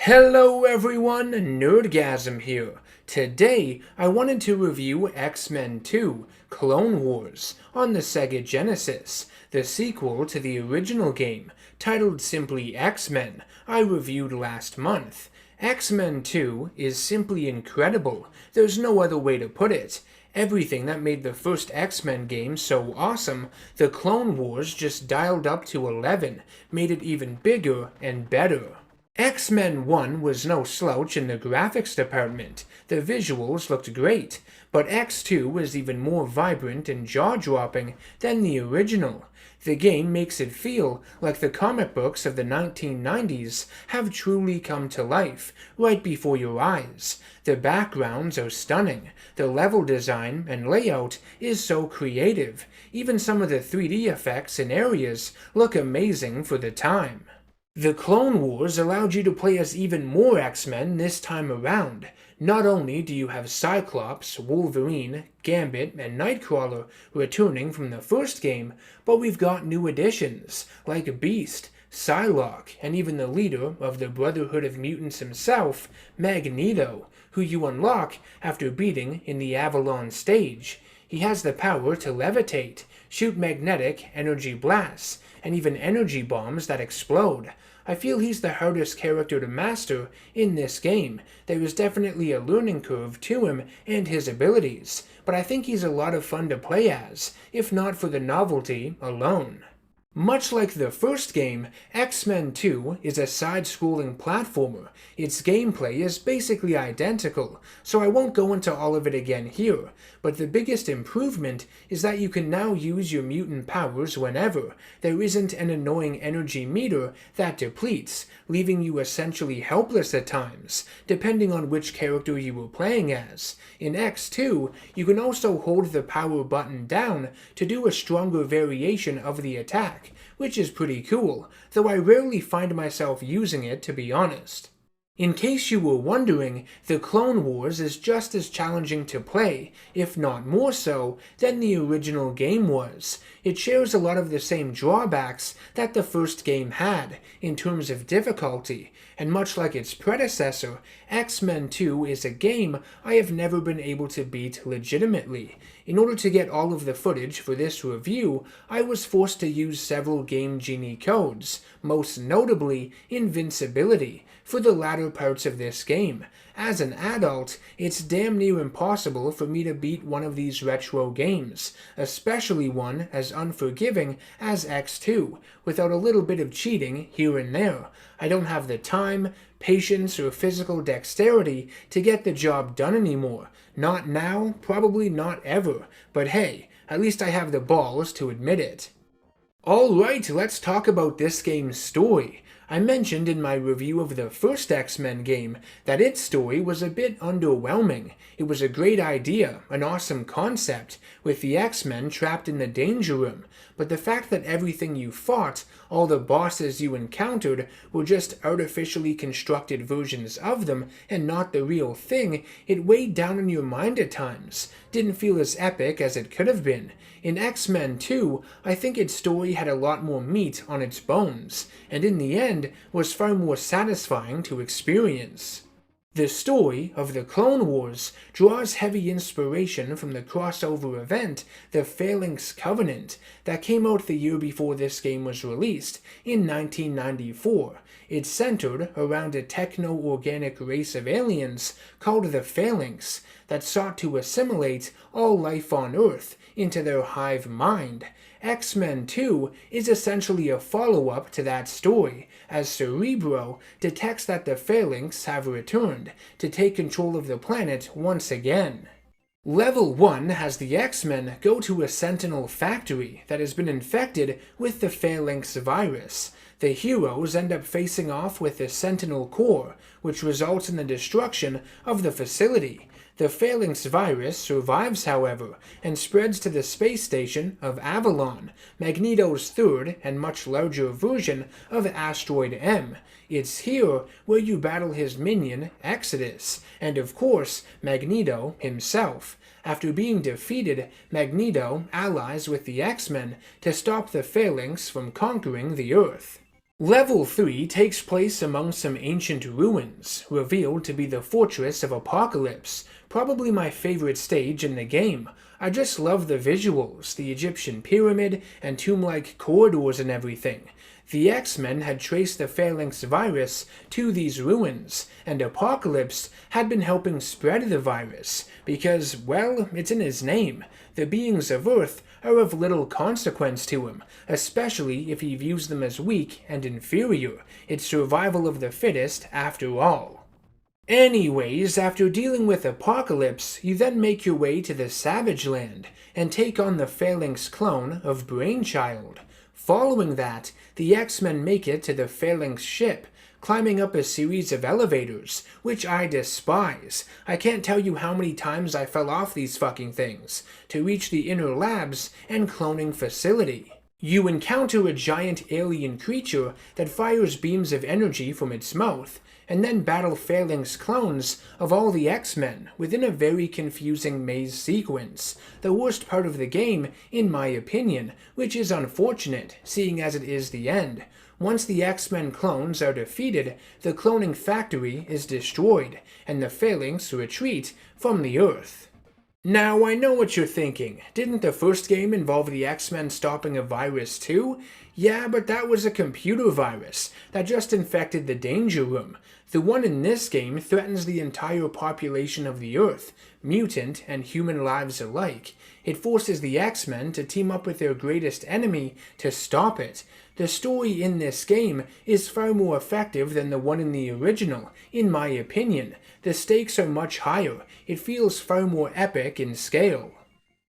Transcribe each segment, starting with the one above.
Hello everyone, NerdGasm here. Today, I wanted to review X-Men 2, Clone Wars, on the Sega Genesis, the sequel to the original game, titled simply X-Men, I reviewed last month. X-Men 2 is simply incredible, there's no other way to put it. Everything that made the first X-Men game so awesome, the Clone Wars just dialed up to 11, made it even bigger and better. X-Men 1 was no slouch in the graphics department, the visuals looked great, but X2 was even more vibrant and jaw-dropping than the original. The game makes it feel like the comic books of the 1990s have truly come to life, right before your eyes. The backgrounds are stunning, the level design and layout is so creative, even some of the 3D effects and areas look amazing for the time. The Clone Wars allowed you to play as even more X-Men this time around. Not only do you have Cyclops, Wolverine, Gambit, and Nightcrawler returning from the first game, but we've got new additions, like Beast, Psylocke, and even the leader of the Brotherhood of Mutants himself, Magneto, who you unlock after beating in the Avalon stage. He has the power to levitate, shoot magnetic energy blasts, and even energy bombs that explode. I feel he's the hardest character to master in this game. There is definitely a learning curve to him and his abilities, but I think he's a lot of fun to play as, if not for the novelty alone. Much like the first game, X-Men 2 is a side-scrolling platformer. Its gameplay is basically identical, so I won't go into all of it again here, but the biggest improvement is that you can now use your mutant powers whenever. There isn't an annoying energy meter that depletes, leaving you essentially helpless at times, depending on which character you were playing as. In X2, you can also hold the power button down to do a stronger variation of the attack, which is pretty cool, though I rarely find myself using it to be honest. In case you were wondering, the Clone Wars is just as challenging to play, if not more so, than the original game was. It shares a lot of the same drawbacks that the first game had, in terms of difficulty, and much like its predecessor, X-Men 2 is a game I have never been able to beat legitimately. In order to get all of the footage for this review, I was forced to use several Game Genie codes, most notably Invincibility, for the latter parts of this game. As an adult, it's damn near impossible for me to beat one of these retro games, especially one as unforgiving as X2, without a little bit of cheating here and there. I don't have the time, patience, or physical dexterity to get the job done anymore. Not now, probably not ever, but hey, at least I have the balls to admit it. Alright, let's talk about this game's story. I mentioned in my review of the first X-Men game that its story was a bit underwhelming. It was a great idea, an awesome concept, with the X-Men trapped in the Danger Room, but the fact that everything you fought, all the bosses you encountered, were just artificially constructed versions of them and not the real thing, it weighed down on your mind at times. Didn't feel as epic as it could have been. In X-Men 2, I think its story had a lot more meat on its bones, and in the end was far more satisfying to experience. The story of the Clone Wars draws heavy inspiration from the crossover event, the Phalanx Covenant, that came out the year before this game was released, in 1994. It's centered around a techno-organic race of aliens called the Phalanx that sought to assimilate all life on Earth into their hive mind. X-Men 2 is essentially a follow-up to that story, as Cerebro detects that the Phalanx have returned to take control of the planet once again. Level 1 has the X-Men go to a Sentinel factory that has been infected with the Phalanx virus. The heroes end up facing off with the Sentinel Corps, which results in the destruction of the facility. The Phalanx virus survives, however, and spreads to the space station of Avalon, Magneto's third and much larger version of Asteroid M. It's here where you battle his minion, Exodus, and of course, Magneto himself. After being defeated, Magneto allies with the X-Men to stop the Phalanx from conquering the Earth. Level 3 takes place among some ancient ruins, revealed to be the Fortress of Apocalypse, probably my favorite stage in the game. I just love the visuals, the Egyptian pyramid, and tomb-like corridors and everything. The X-Men had traced the Phalanx virus to these ruins, and Apocalypse had been helping spread the virus, because, well, it's in his name. The beings of Earth are of little consequence to him, especially if he views them as weak and inferior. It's survival of the fittest after all. Anyways, after dealing with Apocalypse, you then make your way to the Savage Land and take on the Phalanx clone of Brainchild. Following that, the X-Men make it to the Phalanx ship, climbing up a series of elevators, which I despise. I can't tell you how many times I fell off these fucking things, to reach the inner labs and cloning facility. You encounter a giant alien creature that fires beams of energy from its mouth, and then battle Phalanx clones of all the X-Men within a very confusing maze sequence. The worst part of the game, in my opinion, which is unfortunate, seeing as it is the end. Once the X-Men clones are defeated, the cloning factory is destroyed, and the Phalanx retreat from the Earth. Now, I know what you're thinking. Didn't the first game involve the X-Men stopping a virus too? Yeah, but that was a computer virus that just infected the Danger Room. The one in this game threatens the entire population of the Earth, mutant and human lives alike. It forces the X-Men to team up with their greatest enemy to stop it. The story in this game is far more effective than the one in the original, in my opinion. The stakes are much higher. It feels far more epic in scale.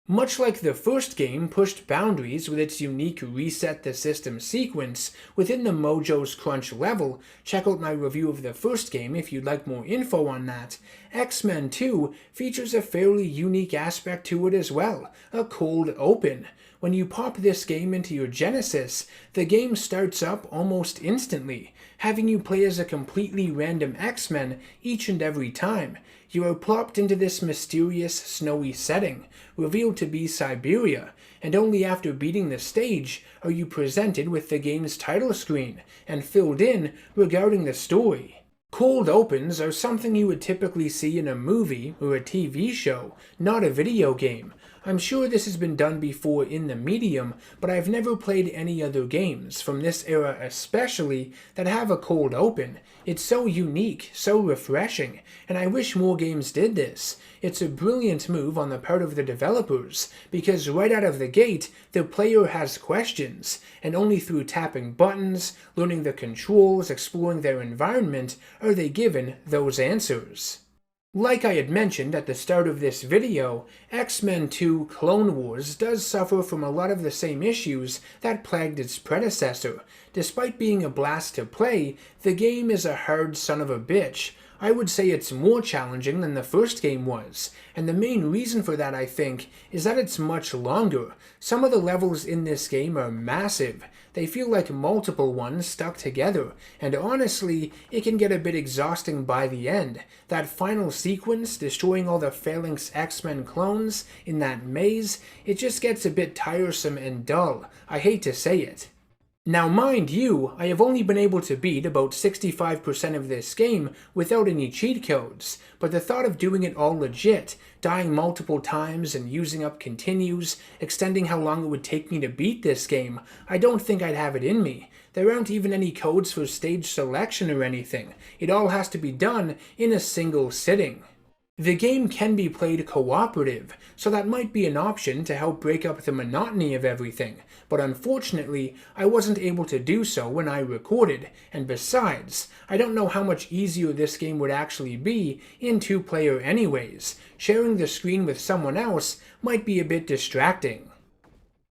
Much like the first game pushed boundaries with its unique Reset the System sequence within the Mojo's Crunch level, check out my review of the first game if you'd like more info on that. X-Men 2 features a fairly unique aspect to it as well, a cold open. When you pop this game into your Genesis, the game starts up almost instantly, having you play as a completely random X-Men each and every time. You are plopped into this mysterious, snowy setting, revealed to be Siberia, and only after beating the stage are you presented with the game's title screen and filled in regarding the story. Cold opens are something you would typically see in a movie or a TV show, not a video game. I'm sure this has been done before in the medium, but I've never played any other games, from this era especially, that have a cold open. It's so unique, so refreshing, and I wish more games did this. It's a brilliant move on the part of the developers, because right out of the gate, the player has questions, and only through tapping buttons, learning the controls, exploring their environment, are they given those answers. Like I had mentioned at the start of this video, X-Men 2 Clone Wars does suffer from a lot of the same issues that plagued its predecessor. Despite being a blast to play, the game is a hard son of a bitch. I would say it's more challenging than the first game was, and the main reason for that, I think, is that it's much longer. Some of the levels in this game are massive. They feel like multiple ones stuck together, and honestly, it can get a bit exhausting by the end. That final sequence, destroying all the Phalanx X-Men clones in that maze, it just gets a bit tiresome and dull. I hate to say it. Now mind you, I have only been able to beat about 65% of this game without any cheat codes, but the thought of doing it all legit, dying multiple times and using up continues, extending how long it would take me to beat this game, I don't think I'd have it in me. There aren't even any codes for stage selection or anything. It all has to be done in a single sitting. The game can be played cooperative, so that might be an option to help break up the monotony of everything, but unfortunately, I wasn't able to do so when I recorded, and besides, I don't know how much easier this game would actually be in two-player anyways. Sharing the screen with someone else might be a bit distracting.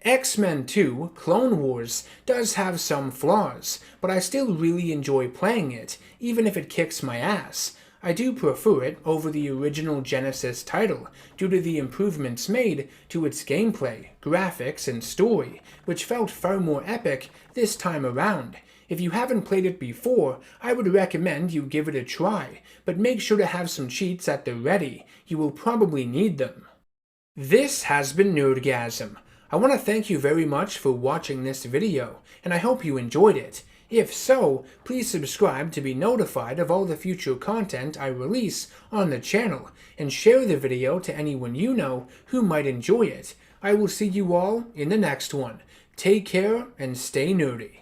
X-Men 2 Clone Wars does have some flaws, but I still really enjoy playing it, even if it kicks my ass. I do prefer it over the original Genesis title, due to the improvements made to its gameplay, graphics, and story, which felt far more epic this time around. If you haven't played it before, I would recommend you give it a try, but make sure to have some cheats at the ready. You will probably need them. This has been NerdGasm. I want to thank you very much for watching this video, and I hope you enjoyed it. If so, please subscribe to be notified of all the future content I release on the channel, and share the video to anyone you know who might enjoy it. I will see you all in the next one. Take care and stay nerdy.